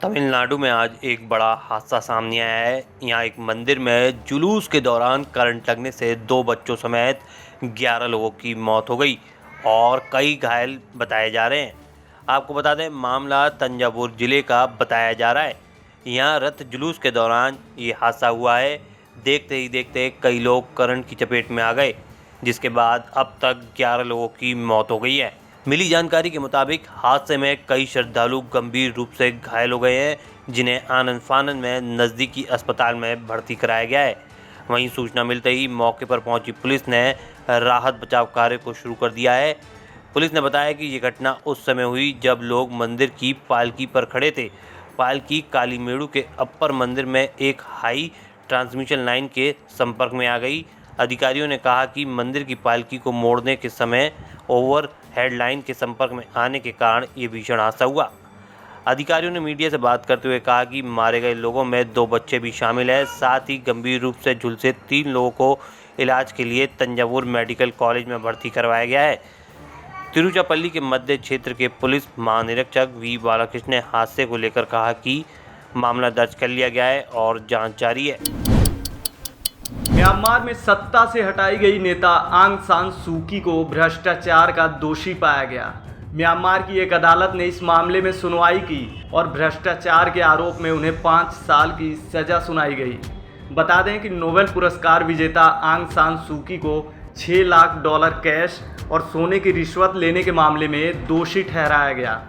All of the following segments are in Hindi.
तमिलनाडु में आज एक बड़ा हादसा सामने आया है। यहाँ एक मंदिर में जुलूस के दौरान करंट लगने से 2 बच्चों समेत 11 लोगों की मौत हो गई और कई घायल बताए जा रहे हैं। आपको बता दें, मामला तंजावुर जिले का बताया जा रहा है। यहाँ रथ जुलूस के दौरान ये हादसा हुआ है। देखते ही देखते कई लोग करंट की चपेट में आ गए, जिसके बाद अब तक 11 लोगों की मौत हो गई है। मिली जानकारी के मुताबिक हादसे में कई श्रद्धालु गंभीर रूप से घायल हो गए हैं, जिन्हें आनंद फानंद में नज़दीकी अस्पताल में भर्ती कराया गया है। वहीं सूचना मिलते ही मौके पर पहुंची पुलिस ने राहत बचाव कार्य को शुरू कर दिया है। पुलिस ने बताया कि ये घटना उस समय हुई जब लोग मंदिर की पालकी पर खड़े थे। पालकी कालीमेड़ू के अप्पर मंदिर में एक हाई ट्रांसमिशन लाइन के संपर्क में आ गई। अधिकारियों ने कहा कि मंदिर की पालकी को मोड़ने के समय ओवर हेड लाइन के संपर्क में आने के कारण ये भीषण हादसा हुआ। अधिकारियों ने मीडिया से बात करते हुए कहा कि मारे गए लोगों में 2 बच्चे भी शामिल हैं। साथ ही गंभीर रूप से झुलसे 3 लोगों को इलाज के लिए तंजावुर मेडिकल कॉलेज में भर्ती करवाया गया है। तिरुचिरापल्ली के मध्य क्षेत्र के पुलिस महानिरीक्षक वी बालाकृष्ण ने हादसे को लेकर कहा कि मामला दर्ज कर लिया गया है और जांच जारी है। म्यांमार में सत्ता से हटाई गई नेता आंग सान सूकी को भ्रष्टाचार का दोषी पाया गया। म्यांमार की एक अदालत ने इस मामले में सुनवाई की और भ्रष्टाचार के आरोप में उन्हें 5 साल की सजा सुनाई गई। बता दें कि नोबेल पुरस्कार विजेता आंग सान सूकी को $6 लाख कैश और सोने की रिश्वत लेने के मामले में दोषी ठहराया गया।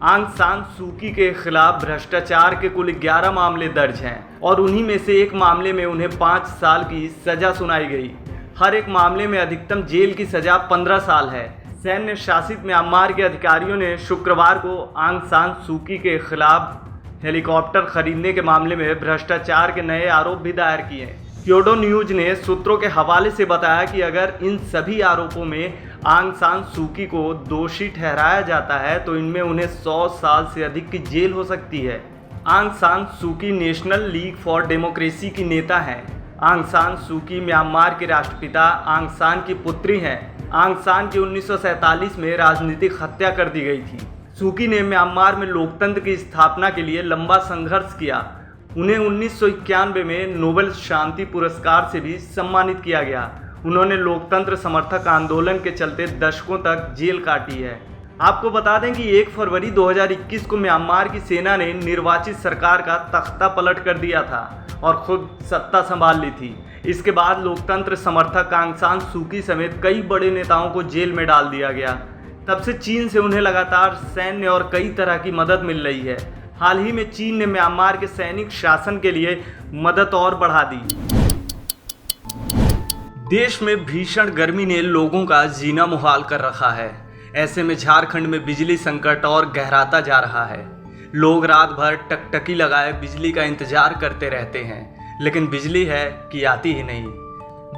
आंग सान सूकी के खिलाफ भ्रष्टाचार के कुल 11 मामले दर्ज हैं और उन्हीं में से एक मामले में उन्हें 5 साल की सजा सुनाई गई। हर एक मामले में अधिकतम जेल की सजा 15 साल है। सैन्य शासित म्यांमार के अधिकारियों ने शुक्रवार को आंग सान सूकी के खिलाफ हेलीकॉप्टर खरीदने के मामले में भ्रष्टाचार के नए आरोप भी दायर किए। क्योडो न्यूज ने सूत्रों के हवाले से बताया कि अगर इन सभी आरोपों में आंग सान सूकी को दोषी ठहराया जाता है तो इनमें उन्हें 100 साल से अधिक की जेल हो सकती है। आंग सान सूकी नेशनल लीग फॉर डेमोक्रेसी की नेता हैं। आंग सान सूकी म्यांमार के राष्ट्रपिता आंग सान की पुत्री हैं। आंग सान की 1947 में राजनीतिक हत्या कर दी गई थी। सूकी ने म्यांमार में लोकतंत्र की स्थापना के लिए लंबा संघर्ष किया। उन्हें 1991 में नोबेल शांति पुरस्कार से भी सम्मानित किया गया। उन्होंने लोकतंत्र समर्थक आंदोलन के चलते दशकों तक जेल काटी है। आपको बता दें कि 1 फरवरी 2021 को म्यांमार की सेना ने निर्वाचित सरकार का तख्ता पलट कर दिया था और खुद सत्ता संभाल ली थी। इसके बाद लोकतंत्र समर्थक आंग सान सूकी समेत कई बड़े नेताओं को जेल में डाल दिया गया। तब से चीन से उन्हें लगातार सैन्य और कई तरह की मदद मिल रही है। हाल ही में चीन ने म्यांमार के सैनिक शासन के लिए मदद और बढ़ा दी। देश में भीषण गर्मी ने लोगों का जीना मुहाल कर रखा है। ऐसे में झारखंड में बिजली संकट और गहराता जा रहा है। लोग रात भर टकटकी लगाए बिजली का इंतजार करते रहते हैं, लेकिन बिजली है कि आती ही नहीं।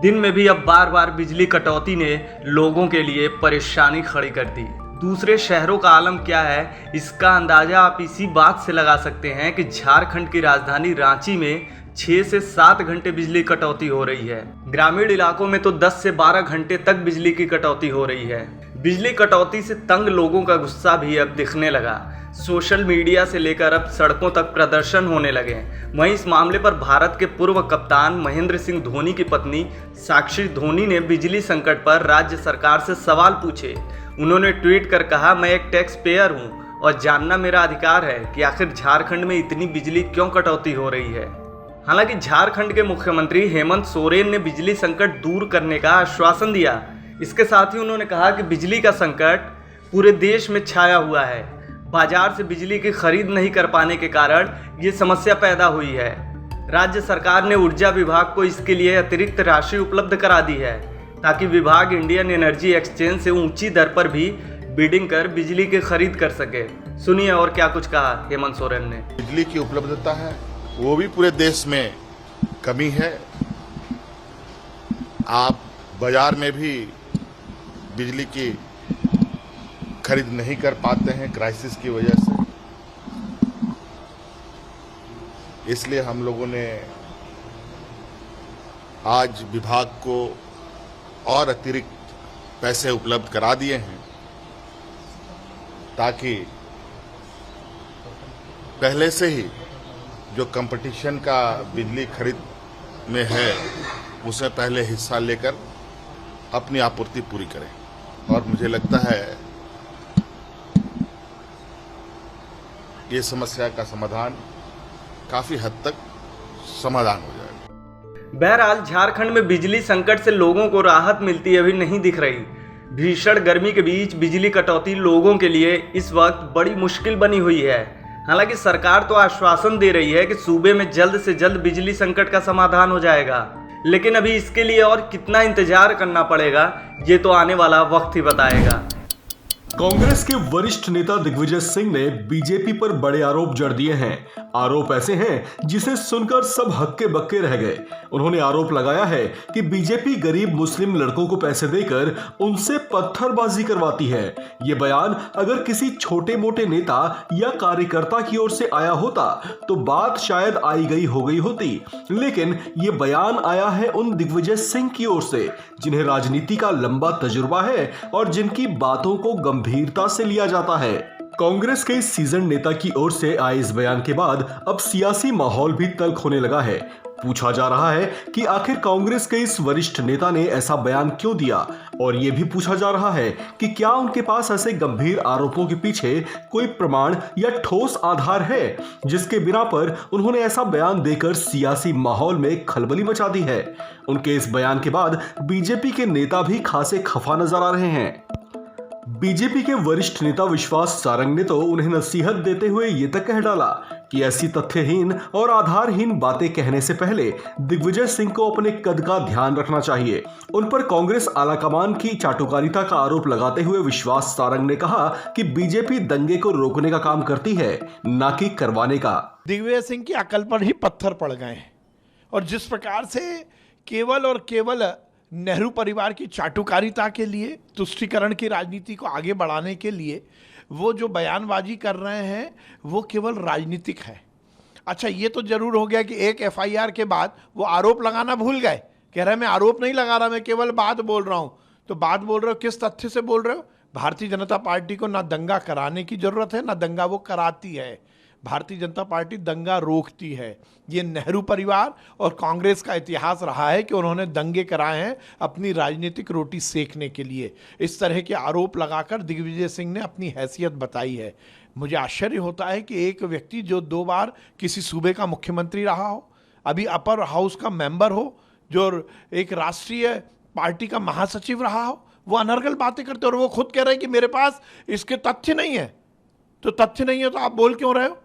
दिन में भी अब बार बार बिजली कटौती ने लोगों के लिए परेशानी खड़ी कर दी। दूसरे शहरों का आलम क्या है, इसका अंदाजा आप इसी बात से लगा सकते हैं कि झारखंड की राजधानी रांची में 6 से 7 घंटे बिजली कटौती हो रही है। ग्रामीण इलाकों में तो 10 से 12 घंटे तक बिजली की कटौती हो रही है। बिजली कटौती से तंग लोगों का गुस्सा भी अब दिखने लगा। सोशल मीडिया से लेकर अब सड़कों तक प्रदर्शन होने लगे। वहीं इस मामले पर भारत के पूर्व कप्तान महेंद्र सिंह धोनी की पत्नी साक्षी धोनी ने बिजली संकट पर राज्य सरकार से सवाल पूछे। उन्होंने ट्वीट कर कहा, मैं एक टैक्स पेयर हूं और जानना मेरा अधिकार है कि आखिर झारखंड में इतनी बिजली क्यों कटौती हो रही है। हालांकि झारखंड के मुख्यमंत्री हेमंत सोरेन ने बिजली संकट दूर करने का आश्वासन दिया। इसके साथ ही उन्होंने कहा कि बिजली का संकट पूरे देश में छाया हुआ है। बाजार से बिजली की खरीद नहीं कर पाने के कारण ये समस्या पैदा हुई है। राज्य सरकार ने ऊर्जा विभाग को इसके लिए अतिरिक्त राशि उपलब्ध करा दी है, ताकि विभाग इंडियन एनर्जी एक्सचेंज से ऊंची दर पर भी बिडिंग कर बिजली की खरीद कर सके। सुनिए और क्या कुछ कहा हेमंत सोरेन ने। बिजली की उपलब्धता है वो भी पूरे देश में कमी है। आप बाजार में भी बिजली की खरीद नहीं कर पाते हैं क्राइसिस की वजह से। इसलिए हम लोगों ने आज विभाग को और अतिरिक्त पैसे उपलब्ध करा दिए हैं ताकि पहले से ही जो कंपटीशन का बिजली खरीद में है उसमें पहले हिस्सा लेकर अपनी आपूर्ति पूरी करें। और मुझे लगता है ये समस्या का समाधान काफी हद तक समाधान हो जाएगा। बहरहाल झारखंड में बिजली संकट से लोगों को राहत मिलती अभी नहीं दिख रही। भीषण गर्मी के बीच बिजली कटौती लोगों के लिए इस वक्त बड़ी मुश्किल बनी हुई है। हालांकि सरकार तो आश्वासन दे रही है कि सूबे में जल्द से जल्द बिजली संकट का समाधान हो जाएगा, लेकिन अभी इसके लिए और कितना इंतजार करना पड़ेगा ये तो आने वाला वक्त ही बताएगा। कांग्रेस के वरिष्ठ नेता दिग्विजय सिंह ने बीजेपी पर बड़े आरोप जड़ दिए हैं। आरोप ऐसे हैं जिसे सुनकर सब हक्के बक्के रह गए। उन्होंने आरोप लगाया है कि बीजेपी गरीब मुस्लिम लड़कों को पैसे देकर उनसे पत्थरबाजी करवाती है। ये बयान अगर किसी छोटे मोटे नेता या कार्यकर्ता की ओर से आया होता तो बात शायद आई गई हो गई होती, लेकिन ये बयान आया है उन दिग्विजय सिंह की ओर से जिन्हें राजनीति का लंबा तजुर्बा है और जिनकी बातों को गंभीरता से लिया जाता है। कांग्रेस के सीजन नेता की ओर से आए इस बयान के बाद अब सियासी माहौल भी तल्ख होने लगा है। पूछा जा रहा है कि आखिर कांग्रेस के इस वरिष्ठ नेता ने ऐसा बयान क्यों दिया, और यह भी पूछा जा रहा है कि क्या उनके पास ऐसे गंभीर आरोपों के पीछे कोई प्रमाण या ठोस आधार है जिसके बिना पर उन्होंने ऐसा बयान देकर सियासी माहौल में खलबली मचा दी है। उनके इस बयान के बाद बीजेपी के नेता भी खासे खफा नजर आ रहे हैं। बीजेपी के वरिष्ठ नेता विश्वास सारंग ने तो उन्हें नसीहत देते हुए ये तक कह डाला कि ऐसी तथ्यहीन और आधारहीन बातें कहने से पहले दिग्विजय सिंह को अपने कद का ध्यान रखना चाहिए। उन पर कांग्रेस आलाकमान की चाटुकारिता का आरोप लगाते हुए विश्वास सारंग ने कहा कि बीजेपी दंगे को रोकने का काम करती है, ना कि करवाने का। दिग्विजय सिंह की अकल पर ही पत्थर पड़ गए हैं और जिस प्रकार से केवल और केवल नेहरू परिवार की चाटुकारिता के लिए, तुष्टीकरण की राजनीति को आगे बढ़ाने के लिए वो जो बयानबाजी कर रहे हैं वो केवल राजनीतिक है। अच्छा, ये तो जरूर हो गया कि एक एफआईआर के बाद वो आरोप लगाना भूल गए, कह रहे हैं मैं आरोप नहीं लगा रहा, मैं केवल बात बोल रहा हूँ। तो बात बोल रहे हो, किस तथ्य से बोल रहे हो? भारतीय जनता पार्टी को ना दंगा कराने की जरूरत है, ना दंगा वो कराती है। भारतीय जनता पार्टी दंगा रोकती है। ये नेहरू परिवार और कांग्रेस का इतिहास रहा है कि उन्होंने दंगे कराए हैं अपनी राजनीतिक रोटी सेकने के लिए। इस तरह के आरोप लगाकर दिग्विजय सिंह ने अपनी हैसियत बताई है। मुझे आश्चर्य होता है कि एक व्यक्ति जो 2 बार किसी सूबे का मुख्यमंत्री रहा हो, अभी अपर हाउस का मेंबर हो, जो एक राष्ट्रीय पार्टी का महासचिव रहा हो, वो अनर्गल बातें करते और वो खुद कह रहे हैं कि मेरे पास इसके तथ्य नहीं है। तो तथ्य नहीं है तो आप बोल क्यों रहे हो?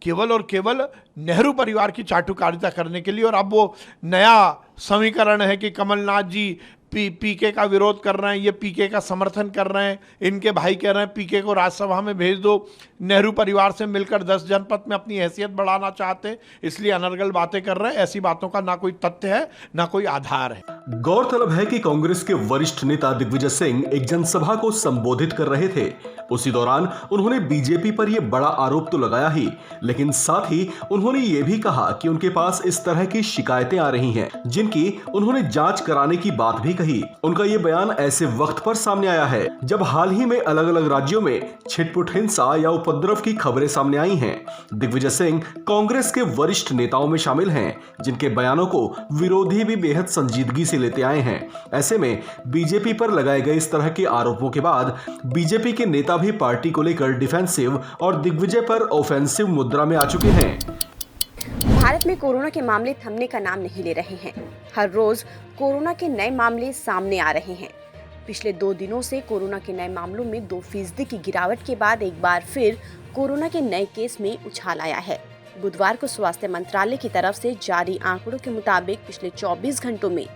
केवल और केवल नेहरू परिवार की चाटुकारिता करने के लिए। और अब वो नया समीकरण है कि कमलनाथ जी पीके का विरोध कर रहे हैं, ये पीके का समर्थन कर रहे हैं। इनके भाई कह रहे हैं पीके को राज्यसभा में भेज दो, नेहरू परिवार से मिलकर 10 जनपद में अपनी हैसियत बढ़ाना चाहते हैं, इसलिए अनर्गल बातें कर रहे हैं। ऐसी बातों का ना कोई तथ्य है, ना कोई आधार है। गौरतलब है कि कांग्रेस के वरिष्ठ नेता दिग्विजय सिंह एक जनसभा को संबोधित कर रहे थे। उसी दौरान उन्होंने बीजेपी पर यह बड़ा आरोप तो लगाया ही, लेकिन साथ ही उन्होंने ये भी कहा कि उनके पास इस तरह की शिकायतें आ रही हैं, जिनकी उन्होंने जांच कराने की बात भी कही। उनका ये बयान ऐसे वक्त पर सामने आया है जब हाल ही में अलग अलग राज्यों में छिटपुट हिंसा या उपद्रव की खबरें सामने आई हैं। दिग्विजय सिंह कांग्रेस के वरिष्ठ नेताओं में शामिल हैं, जिनके बयानों को विरोधी भी बेहद संजीदगी से लेते आए हैं। ऐसे में बीजेपी पर लगाए गए इस तरह के आरोपों के बाद बीजेपी के नेता भी पार्टी को लेकर डिफेंसिव और दिग्विजय पर ऑफेंसिव मुद्रा में आ चुके हैं। भारत में कोरोना के मामले थमने का नाम नहीं ले रहे हैं। हर रोज कोरोना के नए मामले सामने आ रहे हैं। पिछले 2 दिनों से कोरोना के नए मामलों में 2% की गिरावट के बाद एक बार फिर कोरोना के नए केस में उछाल आया है। बुधवार को स्वास्थ्य मंत्रालय की तरफ से जारी आंकड़ों के मुताबिक पिछले 24 घंटों में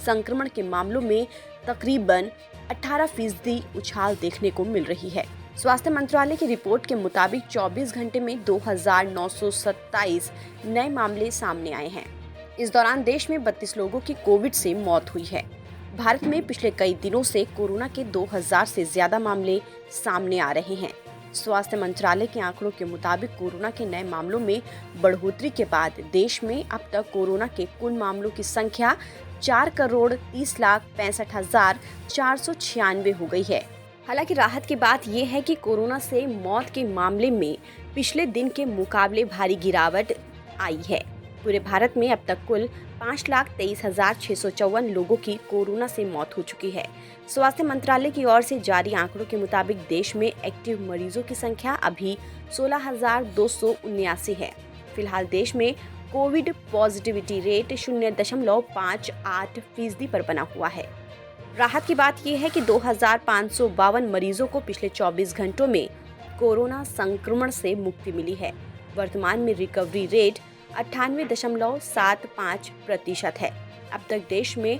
संक्रमण के मामलों में तकरीबन 18% उछाल देखने को मिल रही है। स्वास्थ्य मंत्रालय की रिपोर्ट के मुताबिक 24 घंटे में 2927 नए मामले सामने आए हैं। इस दौरान देश में 32 लोगों की कोविड से मौत हुई है। भारत में पिछले कई दिनों से कोरोना के 2000 से ज्यादा मामले सामने आ रहे हैं। स्वास्थ्य मंत्रालय के आंकड़ों के मुताबिक कोरोना के नए मामलों में बढ़ोतरी के बाद देश में अब तक कोरोना के कुल मामलों की संख्या 4,30,65,496 हो गई है। हालांकि राहत की बात यह है कि कोरोना से मौत के मामले में पिछले दिन के मुकाबले भारी गिरावट आई है। पूरे भारत में अब तक कुल 5,23,654 लोगों की कोरोना से मौत हो चुकी है। स्वास्थ्य मंत्रालय की ओर से जारी आंकड़ों के मुताबिक देश में एक्टिव मरीजों की संख्या अभी 16,279 है। फिलहाल देश में कोविड पॉजिटिविटी रेट 0.58% पर बना हुआ है। राहत की बात यह है कि 2,552 मरीजों को पिछले 24 घंटों में कोरोना संक्रमण से मुक्ति मिली है। वर्तमान में रिकवरी रेट 98.75% है। अब तक देश में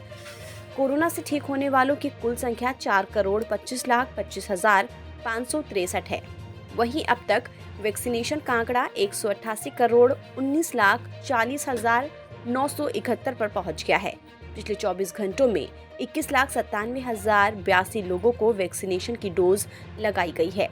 कोरोना से ठीक होने वालों की कुल संख्या 4,25,25,563 है। वहीं अब तक वैक्सीनेशन का आंकड़ा 188,19,40,971 पर पहुंच गया है। पिछले 24 घंटों में 21,97,082 लोगों को वैक्सीनेशन की डोज लगाई गई है।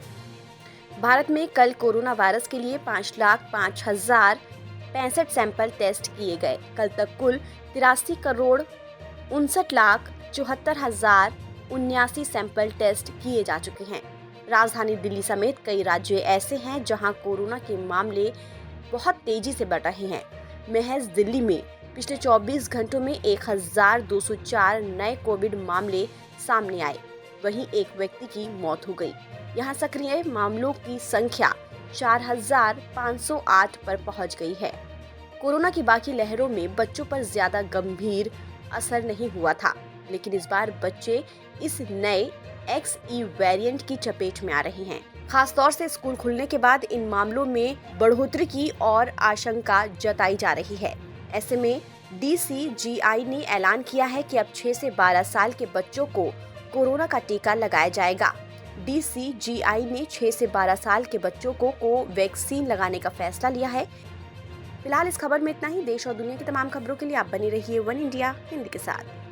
भारत में कल कोरोना वायरस के लिए 5,05,065 सैंपल टेस्ट किए गए। कल तक कुल 83,59,74,079 सैंपल टेस्ट किए जा चुके हैं। राजधानी दिल्ली समेत कई राज्य ऐसे हैं जहां कोरोना के मामले बहुत तेजी से बढ़ रहे हैं। महज दिल्ली में पिछले 24 घंटों में 1,204 नए कोविड मामले सामने आए। वहीं एक व्यक्ति की मौत हो गई। यहां सक्रिय मामलों की संख्या 4,508 पर पहुंच गई है। कोरोना की बाकी लहरों में बच्चों पर ज्यादा गंभीर असर नहीं हुआ था, लेकिन इस बार बच्चे इस नए XE वेरिएंट की चपेट में आ रहे हैं। खासतौर से स्कूल खुलने के बाद इन मामलों में बढ़ोतरी की और आशंका जताई जा रही है। ऐसे में DCGI ने ऐलान किया है कि अब 6 से 12 साल के बच्चों को कोरोना का टीका लगाया जाएगा। DCGI ने 6 से 12 साल के बच्चों को वैक्सीन लगाने का फैसला लिया है। फिलहाल इस खबर में इतना ही। देश और दुनिया की तमाम खबरों के लिए आप बने रहिए वन इंडिया हिंदी के साथ।